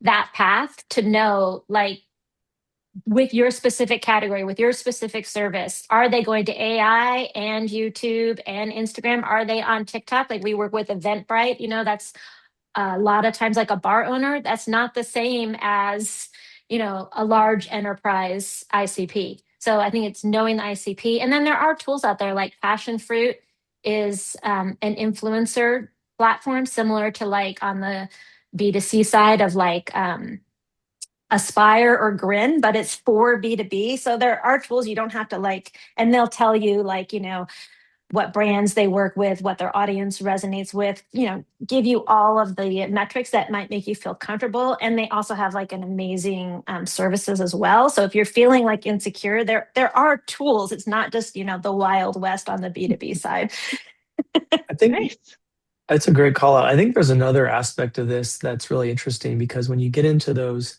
that path to know, like, with your specific category, with your specific service, are they going to AI and YouTube and Instagram? Are they on TikTok? Like, we work with Eventbrite, that's a lot of times like a bar owner. That's not the same as, a large enterprise ICP. So I think it's knowing the ICP. And then there are tools out there like Passion Fruit is an influencer platform similar to like on the B2C side of like Aspire or Grin, but it's for B2B. So there are tools you don't have to like, and they'll tell you like, what brands they work with, what their audience resonates with, give you all of the metrics that might make you feel comfortable. And they also have like an amazing services as well. So if you're feeling like insecure, there are tools. It's not just, the Wild West on the B2B side. I think that's a great call out. I think there's another aspect of this that's really interesting because when you get into those,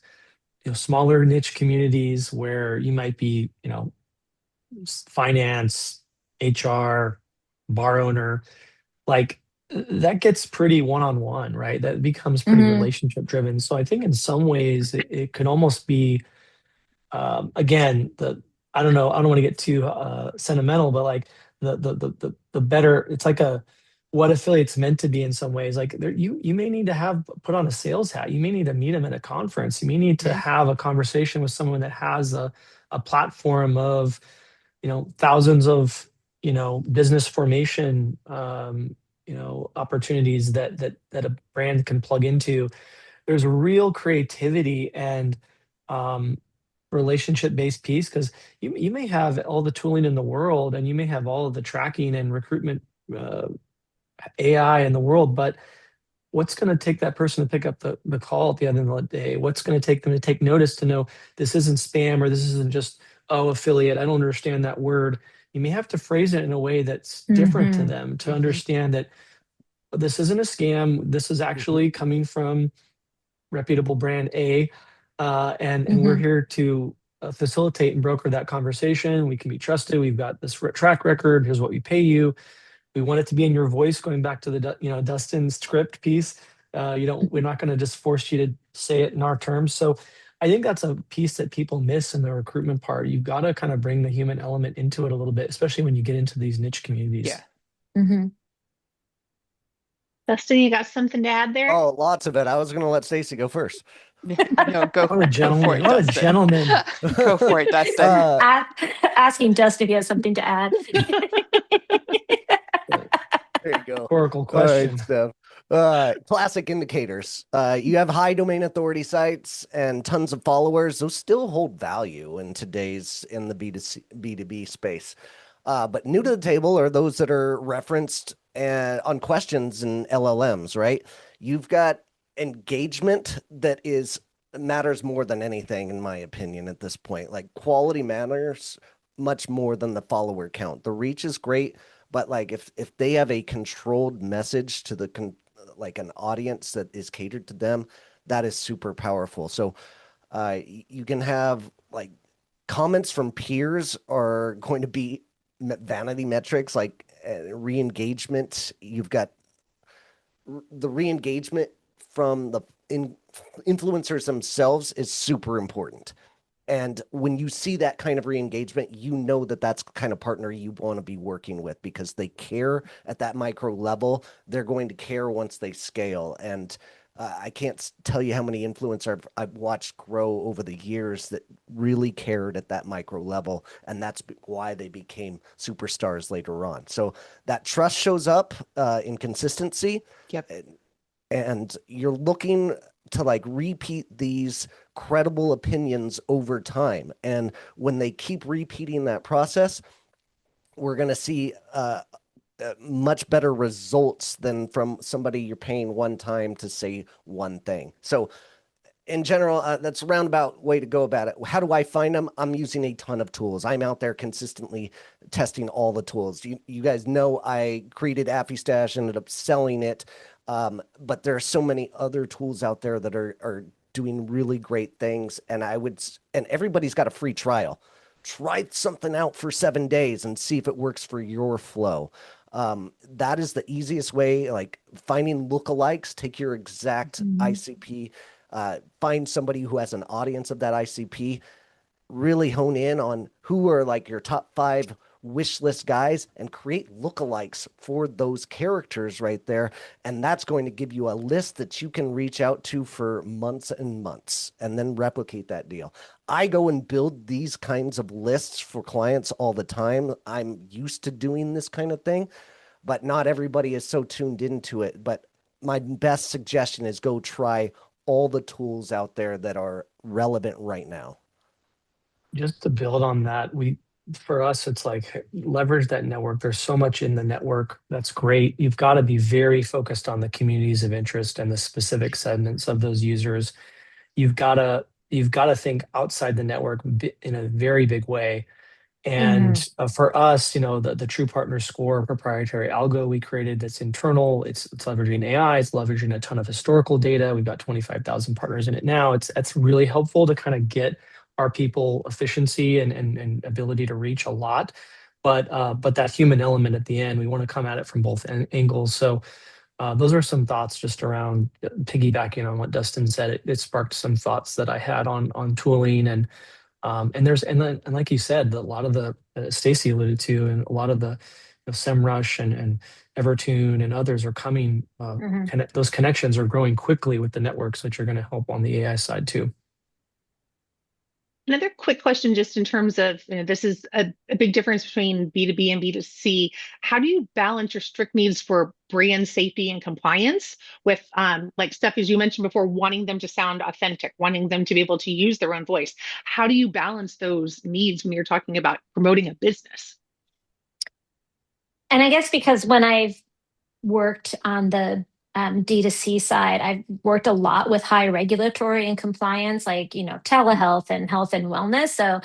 smaller niche communities where you might be, finance, HR, bar owner, like that gets pretty one-on-one, right? That becomes pretty relationship driven. So I think in some ways it could almost be, again, I don't know, I don't want to get too sentimental, but like the better, it's like what affiliate's meant to be in some ways. Like you may need to put on a sales hat. You may need to meet them at a conference. You may need to have a conversation with someone that has a platform of thousands of business formation opportunities that a brand can plug into. There's a real creativity and um, relationship based piece, because you may have all the tooling in the world and you may have all of the tracking and recruitment uh, AI in the world, but what's going to take that person to pick up the call at the end of the day? What's going to take them to take notice to know this isn't spam, or this isn't just, oh, affiliate, I don't understand that word. You may have to phrase it in a way that's different to them to understand that this isn't a scam. This is actually coming from reputable brand A, and we're here to facilitate and broker that conversation. We can be trusted. We've got this track record. Here's what we pay you. We want it to be in your voice, going back to the Dustin script piece. We're not going to just force you to say it in our terms. So I think that's a piece that people miss in the recruitment part. You've got to kind of bring the human element into it a little bit, especially when you get into these niche communities. Yeah. Dustin, you got something to add there? Oh, lots of it. I was going to let Stacy go first. No, go What a gentleman. for it, What a Dustin. gentleman. Go for it, Dustin. Asking Dustin if he has something to add. There you go. Oracle All question. right, Steph. Classic indicators. You have high domain authority sites and tons of followers. Those still hold value in the B2B space. But new to the table are those that are referenced on questions and LLMs, right? You've got engagement that matters more than anything, in my opinion, at this point. Like, quality matters much more than the follower count. The reach is great, but like if they have a controlled message to like an audience that is catered to them, that is super powerful. So you can have like comments from peers are going to be vanity metrics, like re-engagement. You've got the re-engagement from the influencers themselves is super important. And when you see that kind of re-engagement, you know that that's the kind of partner you want to be working with, because they care at that micro level. They're going to care once they scale. And I can't tell you how many influencers I've watched grow over the years that really cared at that micro level. And that's why they became superstars later on. So that trust shows up in consistency. Yep. And you're looking to like repeat these credible opinions over time. And when they keep repeating that process, we're going to see much better results than from somebody you're paying one time to say one thing. So in general, that's a roundabout way to go about it. How do I find them? I'm using a ton of tools. I'm out there consistently testing all the tools. You guys know I created AffyStash, ended up selling it. But there are so many other tools out there that are doing really great things. And everybody's got a free trial. Try something out for 7 days and see if it works for your flow. That is the easiest way. Like, finding lookalikes, take your exact ICP, find somebody who has an audience of that ICP, really hone in on who are like your top 5 wish list guys and create lookalikes for those characters right there. And that's going to give you a list that you can reach out to for months and months and then replicate that deal. I go and build these kinds of lists for clients all the time. I'm used to doing this kind of thing, but not everybody is so tuned into it. But my best suggestion is go try all the tools out there that are relevant right now. Just to build on that, for us, it's like leverage that network. There's so much in the network that's great. You've got to be very focused on the communities of interest and the specific segments of those users. You've got to think outside the network in a very big way. And for us, the True Partner Score proprietary algo we created that's internal, it's leveraging AI, it's leveraging a ton of historical data. We've got 25,000 partners in it now. It's really helpful to kind of get our people efficiency and ability to reach a lot. But that human element at the end, we want to come at it from both angles. So those are some thoughts just around piggybacking on what Dustin said. It sparked some thoughts that I had on tooling and like you said, a lot of the Stacy alluded to, and a lot of the SEMrush and Evertune and others are coming. Those connections are growing quickly with the networks, which are going to help on the AI side too. Another quick question, just in terms of, this is a big difference between B2B and B2C. How do you balance your strict needs for brand safety and compliance with, like Steph, as you mentioned before, wanting them to sound authentic, wanting them to be able to use their own voice? How do you balance those needs when you're talking about promoting a business? And I guess because when I've worked on the D2C side, I've worked a lot with high regulatory and compliance, like, telehealth and health and wellness. So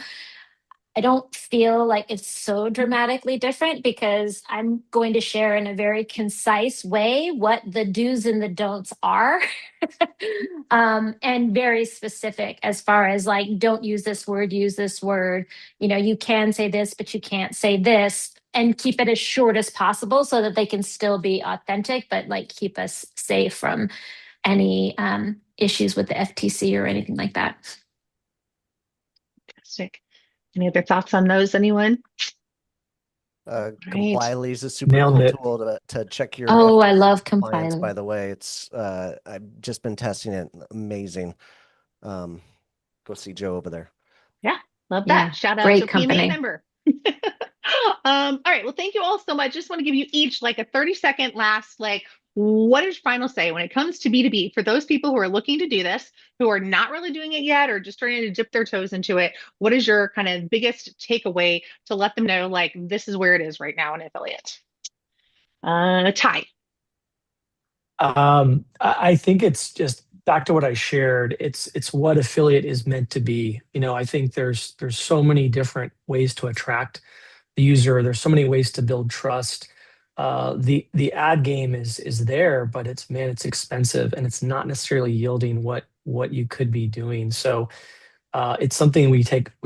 I don't feel like it's so dramatically different because I'm going to share in a very concise way what the do's and the don'ts are. And very specific as far as like, don't use this word, use this word. You can say this, but you can't say this, and keep it as short as possible so that they can still be authentic, but like keep us safe from any issues with the FTC or anything like that. Fantastic. Any other thoughts on those, anyone? Right. Compilely is a super Nailed cool it. tool to check your Oh, I love compliance, compiler. by the way. It's I've just been testing it. Amazing. Go see Joe over there. Yeah, love Yeah, that. Shout out to great a PMA company. member. All right. Well, thank you all so much. Just want to give you each like a 30-second last, like, what is your final say when it comes to B2B for those people who are looking to do this, who are not really doing it yet, or just trying to dip their toes into it? What is your kind of biggest takeaway to let them know, like, this is where it is right now in affiliate? Ty. I think it's just back to what I shared. It's what affiliate is meant to be. I think there's so many different ways to attract the user. There's so many ways to build trust. The ad game is there, but it's expensive and it's not necessarily yielding what you could be doing. So it's something we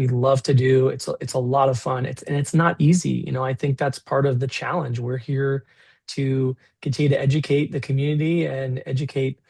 love to do. It's a lot of fun. It's not easy. I think that's part of the challenge. We're here to continue to educate the community and educate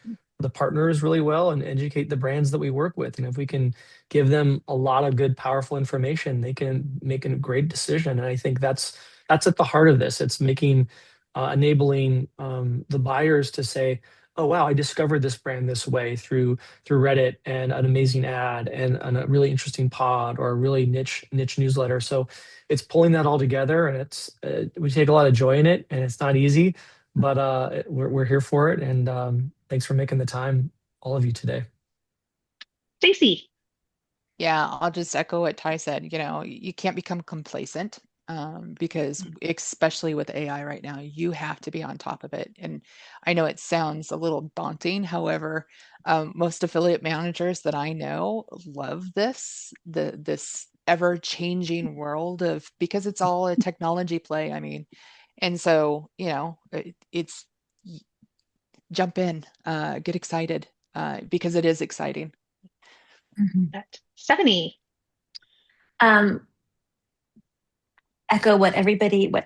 the partners really well and educate the brands that we work with. And if we can give them a lot of good, powerful information, they can make a great decision. And I think that's at the heart of this. It's enabling the buyers to say, oh wow, I discovered this brand this way through Reddit and an amazing ad and a really interesting pod or a really niche newsletter. So it's pulling that all together, and we take a lot of joy in it, and it's not easy, but we're here for it. And thanks for making the time, all of you today. Stacy. Yeah, I'll just echo what Ty said. You can't become complacent because especially with AI right now, you have to be on top of it. And I know it sounds a little daunting. However, most affiliate managers that I know love this ever-changing world because it's all a technology play. I mean, and so, it's jump in, get excited because it is exciting. Stephanie. Um, Echo what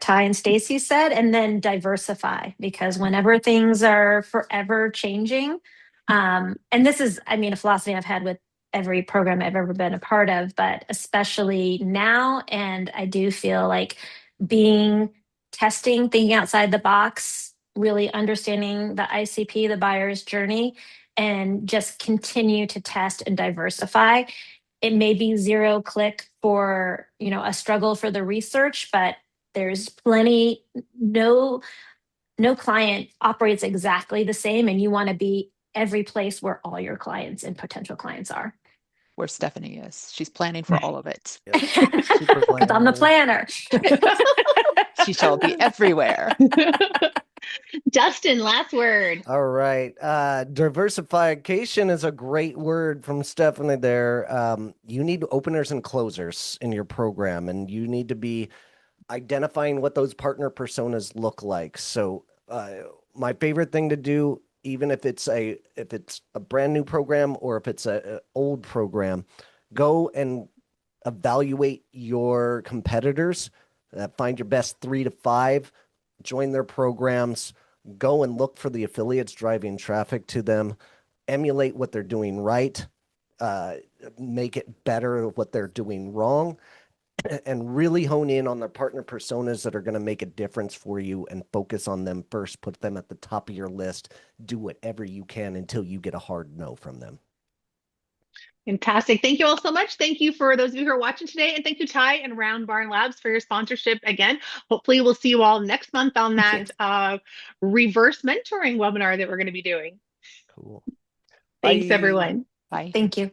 Ty and Stacy said, and then diversify, because whenever things are forever changing, and this is, a philosophy I've had with every program I've ever been a part of, but especially now. And I do feel like thinking outside the box, really understanding the ICP, the buyer's journey, and just continue to test and diversify. It may be zero click for a struggle for the research, but there's plenty. No client operates exactly the same, and you want to be every place where all your clients and potential clients are. Where Stephanie is, she's planning for all of it. Because I'm the planner. She shall be everywhere. Dustin, last word. All right. Diversification is a great word from Stephanie there. You need openers and closers in your program, and you need to be identifying what those partner personas look like. So my favorite thing to do, even if it's a brand new program or if it's a old program, go and evaluate your competitors, find your best 3 to 5, join their programs, go and look for the affiliates driving traffic to them, emulate what they're doing right, make it better what they're doing wrong, and really hone in on the partner personas that are going to make a difference for you and focus on them first. Put them at the top of your list. Do whatever you can until you get a hard no from them. Fantastic. Thank you all so much. Thank you for those of you who are watching today. And thank you, Ty and Round Barn Labs, for your sponsorship again. Hopefully, we'll see you all next month on Thank you. that reverse mentoring webinar that we're going to be doing. Cool. Thanks, Bye. everyone. Bye. Thank you.